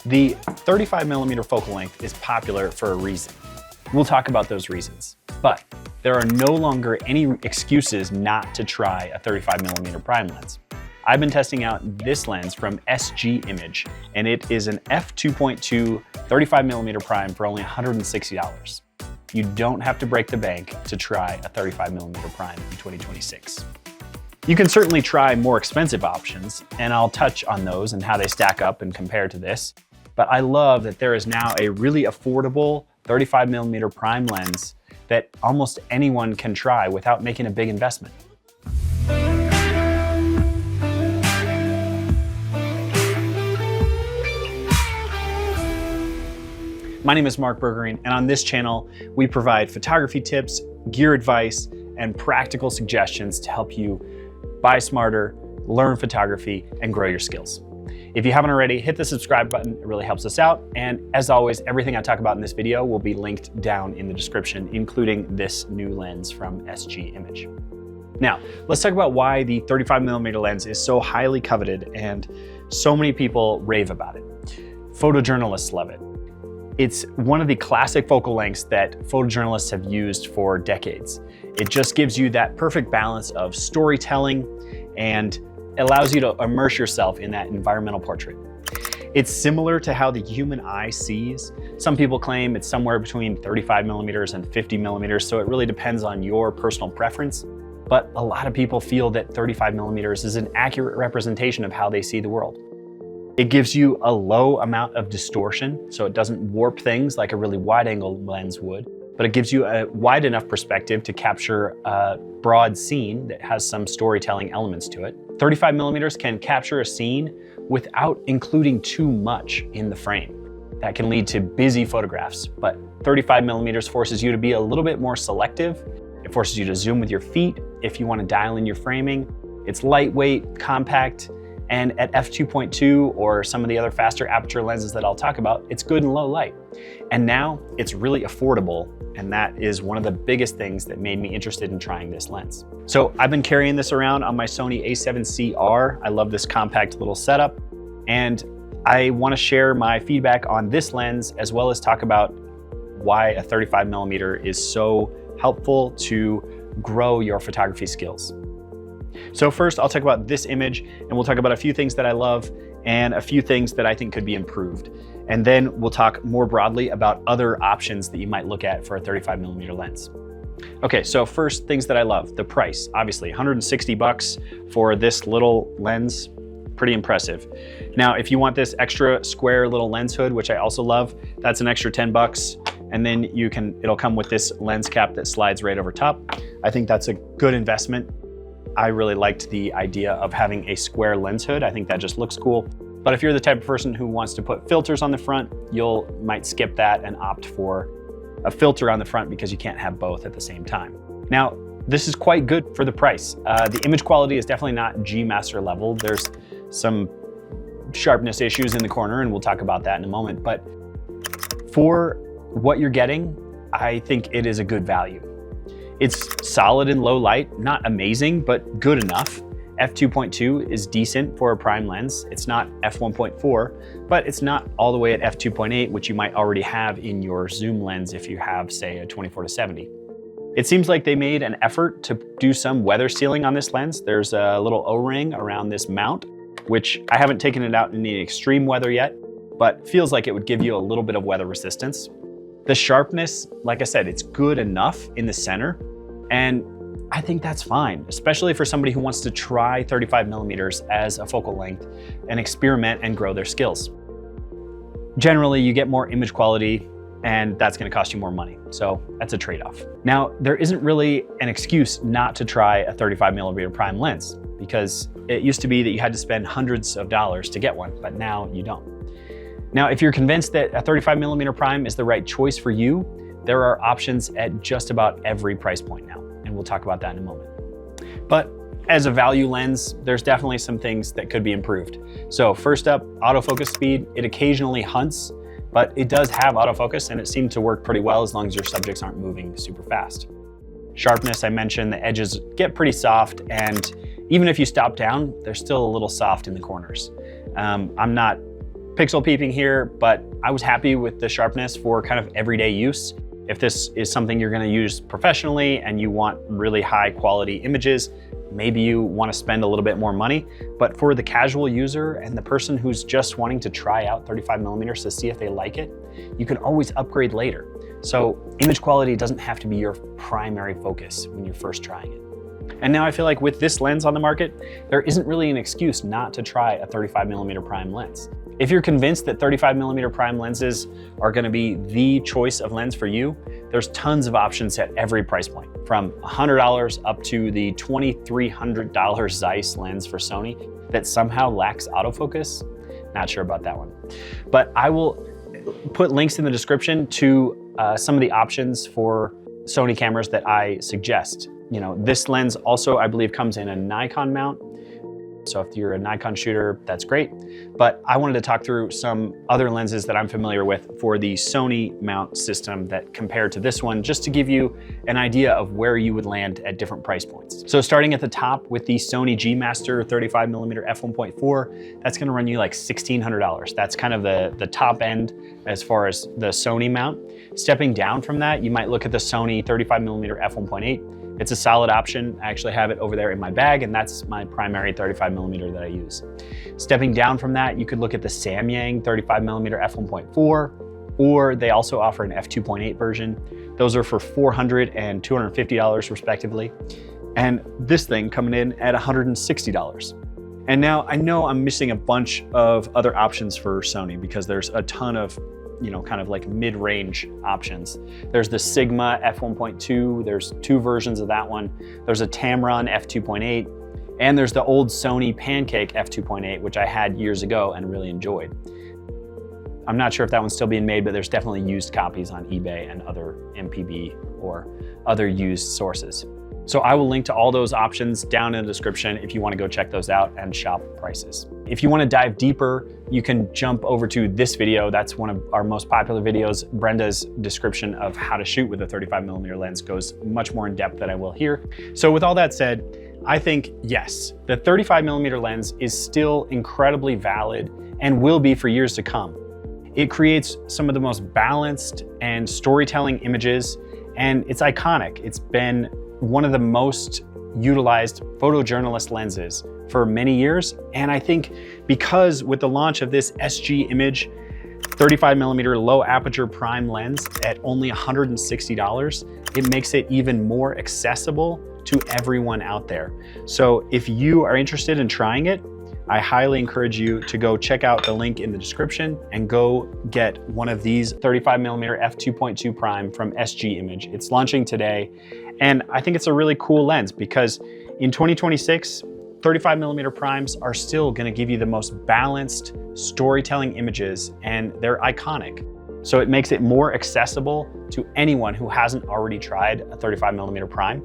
The 35mm focal length is popular for a reason. We'll talk about those reasons, but there are no longer any excuses not to try a 35mm prime lens. I've been testing out this lens from SG Image, and it is an f2.2 35mm prime for only $160. You don't have to break the bank to try a 35mm prime in 2026. You can certainly try more expensive options, and I'll touch on those and how they stack up and compare to this. But I love that there is now a really affordable 35mm prime lens that almost anyone can try without making a big investment. My name is Mark Bergering, and on this channel, we provide photography tips, gear advice, and practical suggestions to help you buy smarter, learn photography, and grow your skills. If you haven't already, hit the subscribe button. It really helps us out. And as always, everything I talk about in this video will be linked down in the description, including this new lens from SG Image. Now, let's talk about why the 35mm lens is so highly coveted and so many people rave about it. Photojournalists love it. It's one of the classic focal lengths that photojournalists have used for decades. It just gives you that perfect balance of storytelling and allows you to immerse yourself in that environmental portrait. It's similar to how the human eye sees. Some people claim it's somewhere between 35mm and 50mm, so it really depends on your personal preference. But a lot of people feel that 35mm is an accurate representation of how they see the world. It gives you a low amount of distortion, so it doesn't warp things like a really wide-angle lens would, but it gives you a wide enough perspective to capture a broad scene that has some storytelling elements to it. 35mm can capture a scene without including too much in the frame. That can lead to busy photographs, but 35mm forces you to be a little bit more selective. It forces you to zoom with your feet if you want to dial in your framing. It's lightweight, compact, and at f2.2 or some of the other faster aperture lenses that I'll talk about, it's good in low light. And now it's really affordable, and that is one of the biggest things that made me interested in trying this lens. So I've been carrying this around on my Sony a7C-R. I love this compact little setup, and I want to share my feedback on this lens as well as talk about why a 35mm is so helpful to grow your photography skills. So first, I'll talk about this image, and we'll talk about a few things that I love and a few things that I think could be improved. And then we'll talk more broadly about other options that you might look at for a 35mm lens. Okay, so first, things that I love. The price, obviously, $160 for this little lens, pretty impressive. Now, if you want this extra square little lens hood, which I also love, that's an extra $10. And then it'll come with this lens cap that slides right over top. I think that's a good investment. I really liked the idea of having a square lens hood. I think that just looks cool. But if you're the type of person who wants to put filters on the front, might skip that and opt for a filter on the front because you can't have both at the same time. Now, this is quite good for the price. The image quality is definitely not G Master level. There's some sharpness issues in the corner, and we'll talk about that in a moment. But for what you're getting, I think it is a good value. It's solid in low light, not amazing, but good enough. f2.2 is decent for a prime lens. It's not f1.4, but it's not all the way at f2.8, which you might already have in your zoom lens if you have, say, a 24-70. It seems like they made an effort to do some weather sealing on this lens. There's a little O-ring around this mount, which I haven't taken it out in any extreme weather yet, but feels like it would give you a little bit of weather resistance. The sharpness, like I said, it's good enough in the center, and I think that's fine, especially for somebody who wants to try 35mm as a focal length and experiment and grow their skills. Generally, you get more image quality, and that's gonna cost you more money, so that's a trade-off. Now, there isn't really an excuse not to try a 35mm prime lens, because it used to be that you had to spend hundreds of dollars to get one, but now you don't. Now, if you're convinced that a 35mm prime is the right choice for you, there are options at just about every price point now, and we'll talk about that in a moment. But as a value lens, there's definitely some things that could be improved. So first up, autofocus speed. It occasionally hunts, but it does have autofocus, and it seemed to work pretty well as long as your subjects aren't moving super fast. Sharpness, I mentioned, the edges get pretty soft, and even if you stop down, they're still a little soft in the corners. I'm not pixel peeping here, but I was happy with the sharpness for kind of everyday use. If this is something you're gonna use professionally and you want really high quality images, maybe you wanna spend a little bit more money, but for the casual user and the person who's just wanting to try out 35mm to see if they like it, you can always upgrade later. So image quality doesn't have to be your primary focus when you're first trying it. And now I feel like with this lens on the market, there isn't really an excuse not to try a 35mm prime lens. If you're convinced that 35mm prime lenses are gonna be the choice of lens for you, there's tons of options at every price point, from $100 up to the $2,300 Zeiss lens for Sony that somehow lacks autofocus. Not sure about that one. But I will put links in the description to some of the options for Sony cameras that I suggest. You know, this lens also, I believe, comes in a Nikon mount. So if you're a Nikon shooter, that's great. But I wanted to talk through some other lenses that I'm familiar with for the Sony mount system that compare to this one, just to give you an idea of where you would land at different price points. So starting at the top with the Sony G Master 35mm f1.4, that's gonna run you like $1,600. That's kind of the top end as far as the Sony mount. Stepping down from that, you might look at the Sony 35mm f1.8. It's a solid option. I actually have it over there in my bag, and that's my primary 35mm that I use. Stepping down from that, you could look at the Samyang 35mm f1.4, or they also offer an f2.8 version. Those are for $400 and $250 respectively. And this thing coming in at $160. And now I know I'm missing a bunch of other options for Sony because there's a ton of, you know, kind of like mid-range options. There's the Sigma f1.2, there's two versions of that one. There's a Tamron f2.8, and there's the old Sony Pancake f2.8, which I had years ago and really enjoyed. I'm not sure if that one's still being made, but there's definitely used copies on eBay and other MPB or other used sources. So I will link to all those options down in the description if you want to go check those out and shop prices. If you want to dive deeper, you can jump over to this video. That's one of our most popular videos. Brenda's description of how to shoot with a 35mm lens goes much more in depth than I will here. So with all that said, I think yes, the 35mm lens is still incredibly valid and will be for years to come. It creates some of the most balanced and storytelling images, and it's iconic. It's been one of the most utilized photojournalist lenses for many years. And I think because with the launch of this SG Image 35mm low aperture prime lens at only $160, it makes it even more accessible to everyone out there. So if you are interested in trying it, I highly encourage you to go check out the link in the description and go get one of these 35mm f2.2 prime from SG Image. It's launching today. And I think it's a really cool lens because in 2026, 35mm primes are still gonna give you the most balanced storytelling images, and they're iconic. So it makes it more accessible to anyone who hasn't already tried a 35mm prime.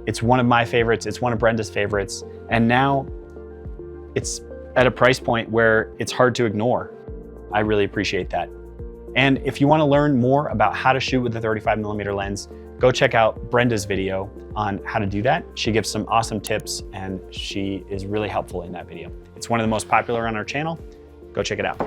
It's one of my favorites, it's one of Brenda's favorites, and now it's at a price point where it's hard to ignore. I really appreciate that. And if you wanna learn more about how to shoot with a 35mm lens, go check out Brenda's video on how to do that. She gives some awesome tips and she is really helpful in that video. It's one of the most popular on our channel. Go check it out.